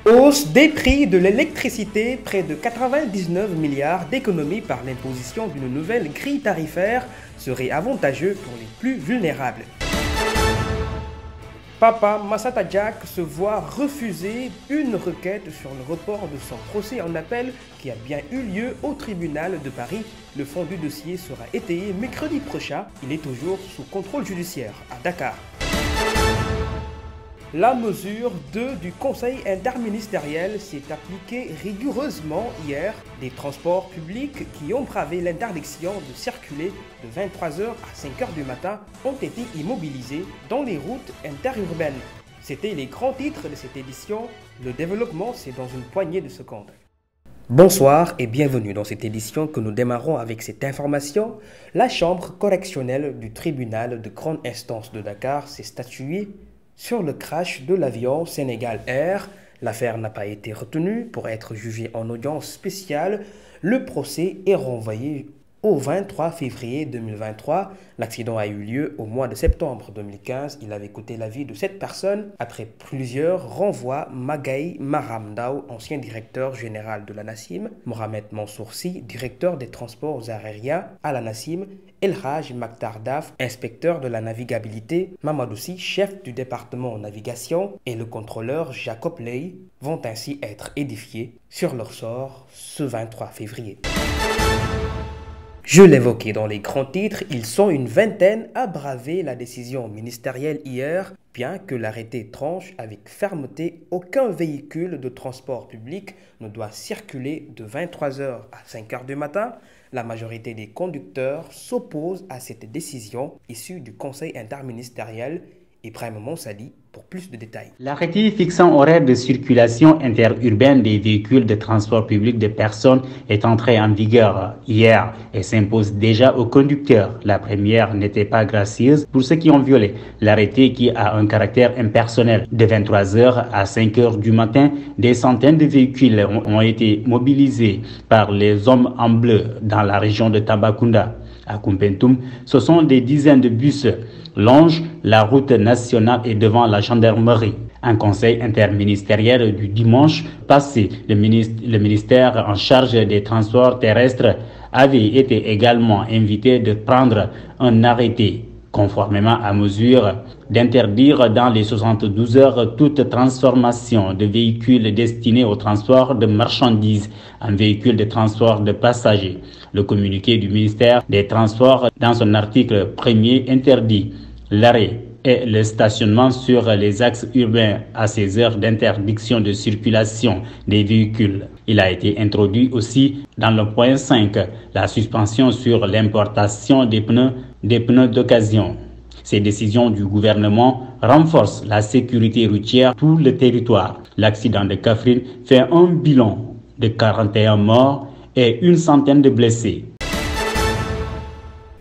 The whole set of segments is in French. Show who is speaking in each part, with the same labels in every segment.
Speaker 1: Hausse des prix de l'électricité, près de 99 milliards d'économies par l'imposition d'une nouvelle grille tarifaire serait avantageux pour les plus vulnérables. Papa Massata Diack se voit refuser une requête sur le report de son procès en appel qui a bien eu lieu au tribunal de Paris. Le fond du dossier sera étayé mercredi prochain. Il est toujours sous contrôle judiciaire à Dakar. La mesure 2 du Conseil interministériel s'est appliquée rigoureusement hier. Des transports publics qui ont bravé l'interdiction de circuler de 23h à 5h du matin ont été immobilisés dans les routes interurbaines. C'était les grands titres de cette édition. Le développement, c'est dans une poignée de secondes. Bonsoir et bienvenue dans cette édition que nous démarrons avec cette information. La chambre correctionnelle du tribunal de grande instance de Dakar s'est statuée sur le crash de l'avion Sénégal Air. L'affaire n'a pas été retenue pour être jugée en audience spéciale. Le procès est renvoyé au 23 février 2023. L'accident a eu lieu au mois de septembre 2015. Il avait coûté la vie de 7 personnes. Après plusieurs renvois, Magaye Maram Ndao, ancien directeur général de la NACIM, Mohamed Mansour Sy, directeur des transports aériens à la NACIM, El Hadj Maktar Daf, inspecteur de la navigabilité, Mamadou Sy, chef du département navigation, et le contrôleur Jacob Ley vont ainsi être édifiés sur leur sort ce 23 février. Je l'évoquais dans les grands titres, ils sont une vingtaine à braver la décision ministérielle hier, bien que l'arrêté tranche avec fermeté, aucun véhicule de transport public ne doit circuler de 23h à 5h du matin. La majorité des conducteurs s'opposent à cette décision issue du Conseil interministériel. Ibrahim Monsali pour plus de détails.
Speaker 2: L'arrêté fixant horaire de circulation interurbaine des véhicules de transport public de personnes est entré en vigueur hier et s'impose déjà aux conducteurs. La première n'était pas gracieuse pour ceux qui ont violé l'arrêté qui a un caractère impersonnel. De 23h à 5h du matin, des centaines de véhicules ont été mobilisés par les hommes en bleu dans la région de Tambacounda. À Koumpentoum, ce sont des dizaines de bus longent la route nationale et devant la gendarmerie. Un conseil interministériel du dimanche passé, le ministère en charge des transports terrestres avait été également invité de prendre un arrêté conformément à mesure d'interdire dans les 72 heures toute transformation de véhicules destinés au transport de marchandises en véhicules de transport de passagers. Le communiqué du ministère des Transports, dans son article premier, interdit l'arrêt et le stationnement sur les axes urbains à ces heures d'interdiction de circulation des véhicules. Il a été introduit aussi dans le point 5, la suspension sur l'importation des pneus d'occasion. Ces décisions du gouvernement renforcent la sécurité routière pour le territoire. L'accident de Kaffrine fait un bilan de 41 morts et une centaine de blessés.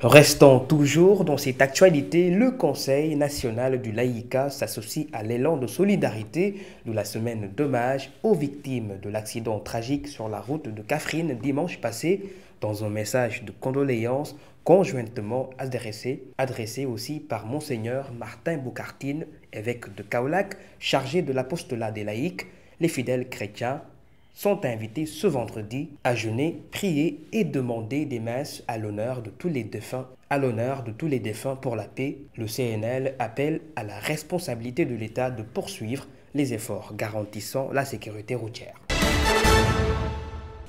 Speaker 1: Restons toujours dans cette actualité, le Conseil national du laïcat s'associe à l'élan de solidarité de la semaine d'hommage aux victimes de l'accident tragique sur la route de Kaffrine dimanche passé, dans un message de condoléances conjointement adressé aussi par Monseigneur Martin Boukartine, évêque de Kaolack, chargé de l'apostolat des laïcs. Les fidèles chrétiens sont invités ce vendredi à jeûner, prier et demander des messes à l'honneur de tous les défunts pour la paix. Le CNL appelle à la responsabilité de l'État de poursuivre les efforts garantissant la sécurité routière.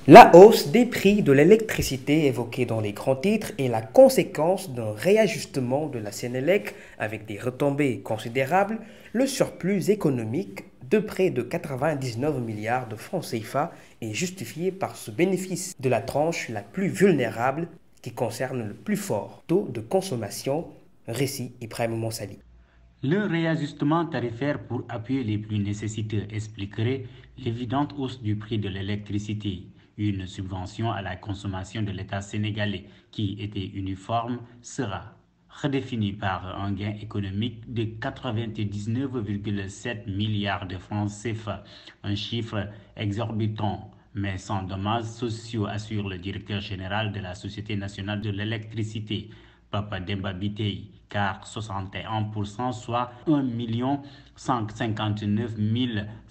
Speaker 1: La hausse des prix de l'électricité évoquée dans les grands titres est la conséquence d'un réajustement de la Sénélec avec des retombées considérables. Le surplus économique de près de 99 milliards de francs CFA est justifié par ce bénéfice de la tranche la plus vulnérable qui concerne le plus fort taux de consommation. Récit Ibrahim Monsali.
Speaker 2: Le réajustement tarifaire pour appuyer les plus nécessiteux expliquerait l'évidente hausse du prix de l'électricité. Une subvention à la consommation de l'État sénégalais qui était uniforme sera redéfinie par un gain économique de 99,7 milliards de francs CFA, un chiffre exorbitant mais sans dommages sociaux, assure le directeur général de la Société nationale de l'électricité, Papa Demba Bitèye, car 61%, soit 1 159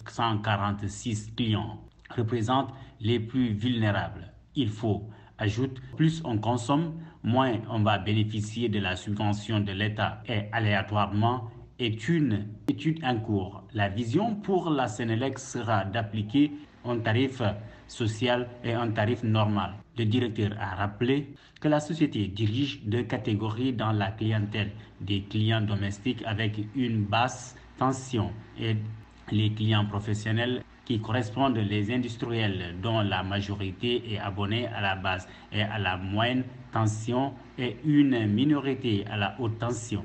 Speaker 2: 146 clients, représentent les plus vulnérables. Il faut ajouter, plus on consomme, moins on va bénéficier de la subvention de l'État et aléatoirement est une étude en cours. La vision pour la Sénélec sera d'appliquer un tarif social et un tarif normal. Le directeur a rappelé que la société dirige deux catégories dans la clientèle, des clients domestiques avec une basse tension et les clients professionnels qui correspondent les industriels dont la majorité est abonnée à la basse et à la moyenne tension et une minorité à la haute tension.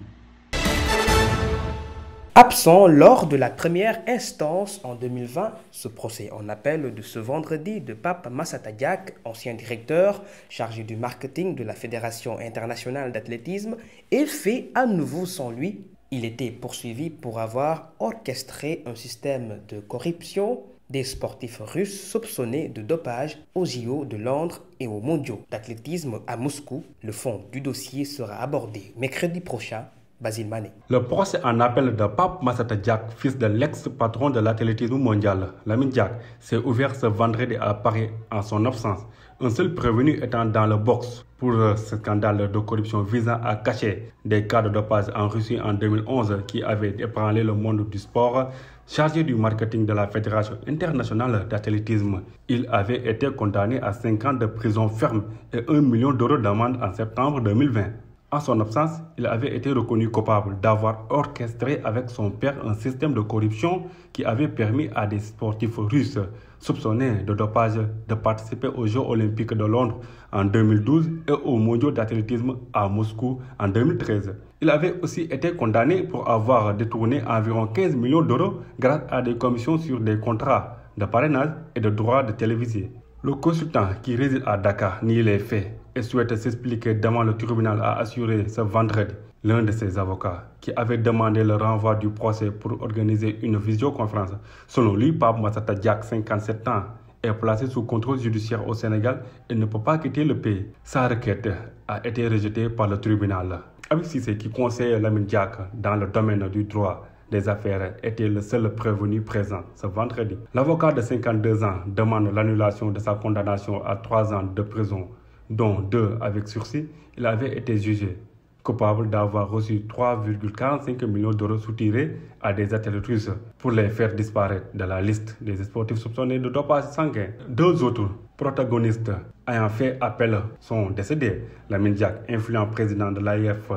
Speaker 1: Absent lors de la première instance en 2020, ce procès en appel de ce vendredi de Pape Massata Diack, ancien directeur chargé du marketing de la Fédération internationale d'athlétisme, est fait à nouveau sans lui. Il était poursuivi pour avoir orchestré un système de corruption des sportifs russes soupçonnés de dopage aux JO de Londres et aux mondiaux d'athlétisme à Moscou. Le fond du dossier sera abordé mercredi prochain. Basile Mané.
Speaker 3: Le procès en appel de Pape Massata Diack, fils de l'ex-patron de l'athlétisme mondial, Lamine Diack, s'est ouvert ce vendredi à Paris en son absence. Un seul prévenu étant dans le box pour ce scandale de corruption visant à cacher des cas de dopage en Russie en 2011 qui avaient ébranlé le monde du sport. Chargé du marketing de la Fédération internationale d'athlétisme, il avait été condamné à 5 ans de prison ferme et 1 million d'euros d'amende en septembre 2020. En son absence, il avait été reconnu coupable d'avoir orchestré avec son père un système de corruption qui avait permis à des sportifs russes soupçonnés de dopage de participer aux Jeux olympiques de Londres en 2012 et aux mondiaux d'athlétisme à Moscou en 2013. Il avait aussi été condamné pour avoir détourné environ 15 millions d'euros grâce à des commissions sur des contrats de parrainage et de droits de téléviser. Le consultant qui réside à Dakar nie les faits et souhaite s'expliquer devant le tribunal, a assuré ce vendredi l'un de ses avocats qui avait demandé le renvoi du procès pour organiser une visioconférence. Selon lui, Pape Massata Diack, 57 ans, est placé sous contrôle judiciaire au Sénégal et ne peut pas quitter le pays. Sa requête a été rejetée par le tribunal. Habib Cissé, qui conseille Lamine Diack dans le domaine du droit des affaires, était le seul prévenu présent ce vendredi. L'avocat de 52 ans demande l'annulation de sa condamnation à 3 ans de prison, dont 2 avec sursis. Il avait été jugé coupable d'avoir reçu 3,45 millions d'euros soutirés à des athlètes russes pour les faire disparaître de la liste des sportifs soupçonnés de dopage sanguin. 2 autres protagonistes ayant fait appel sont décédés. Lamine Diack, influent président de l'AIF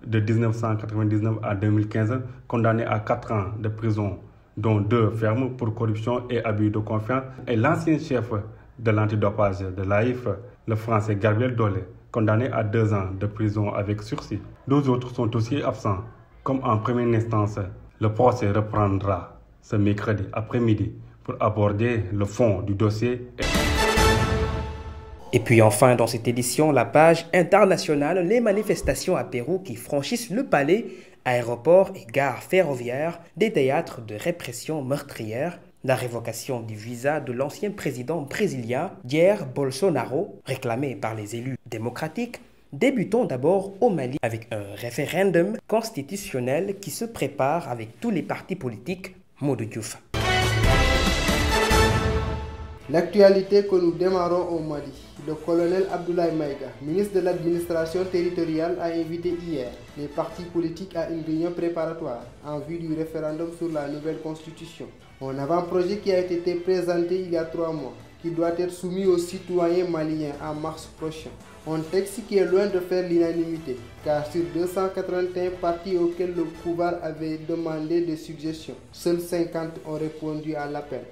Speaker 3: de 1999 à 2015, condamné à 4 ans de prison, dont 2 fermes pour corruption et abus de confiance, et l'ancien chef de l'antidopage de l'AIF, le français Gabriel Dolé, condamné à 2 ans de prison avec sursis. 2 autres sont aussi absents. Comme en première instance, le procès reprendra ce mercredi après-midi pour aborder le fond du dossier.
Speaker 1: Et puis enfin, dans cette édition, la page internationale, les manifestations à Pérou qui franchissent le palais, aéroports et gares ferroviaires, des théâtres de répression meurtrière, la révocation du visa de l'ancien président brésilien Jair Bolsonaro, réclamé par les élus démocratiques. Débutons d'abord au Mali avec un référendum constitutionnel qui se prépare avec tous les partis politiques. Modou Diouf.
Speaker 4: L'actualité que nous démarrons au Mali. Le colonel Abdoulaye Maïga, ministre de l'administration territoriale, a invité hier les partis politiques à une réunion préparatoire en vue du référendum sur la nouvelle constitution. Un avant-projet qui a été présenté il y a 3 mois, qui doit être soumis aux citoyens maliens en mars prochain. Un texte qui est loin de faire l'unanimité, car sur 281 partis auxquels le pouvoir avait demandé des suggestions, seuls 50 ont répondu à l'appel.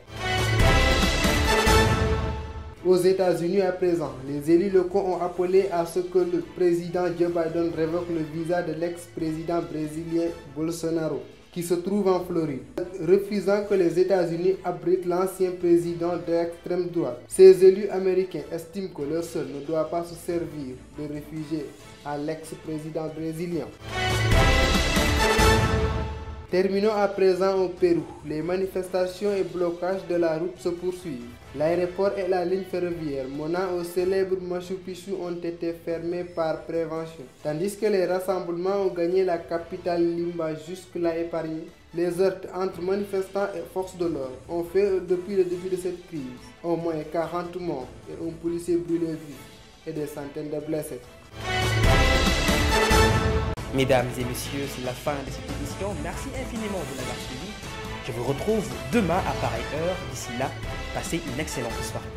Speaker 4: Aux États-Unis à présent, les élus locaux ont appelé à ce que le président Joe Biden révoque le visa de l'ex-président brésilien Bolsonaro, qui se trouve en Floride, refusant que les États-Unis abritent l'ancien président de l'extrême droite. Ces élus américains estiment que leur seul ne doit pas se servir de réfugié à l'ex-président brésilien. Terminons à présent au Pérou. Les manifestations et blocages de la route se poursuivent. L'aéroport et la ligne ferroviaire menant au célèbre Machu Picchu ont été fermés par prévention. Tandis que les rassemblements ont gagné la capitale Lima jusque-là épargnée, les heurts entre manifestants et forces de l'ordre ont fait depuis le début de cette crise au moins 40 morts et un policier brûlé vif et des centaines de blessés.
Speaker 1: Mesdames et messieurs, c'est la fin de cette édition. Merci infiniment de l'avoir suivi. Je vous retrouve demain à pareille heure. D'ici là, passez une excellente soirée.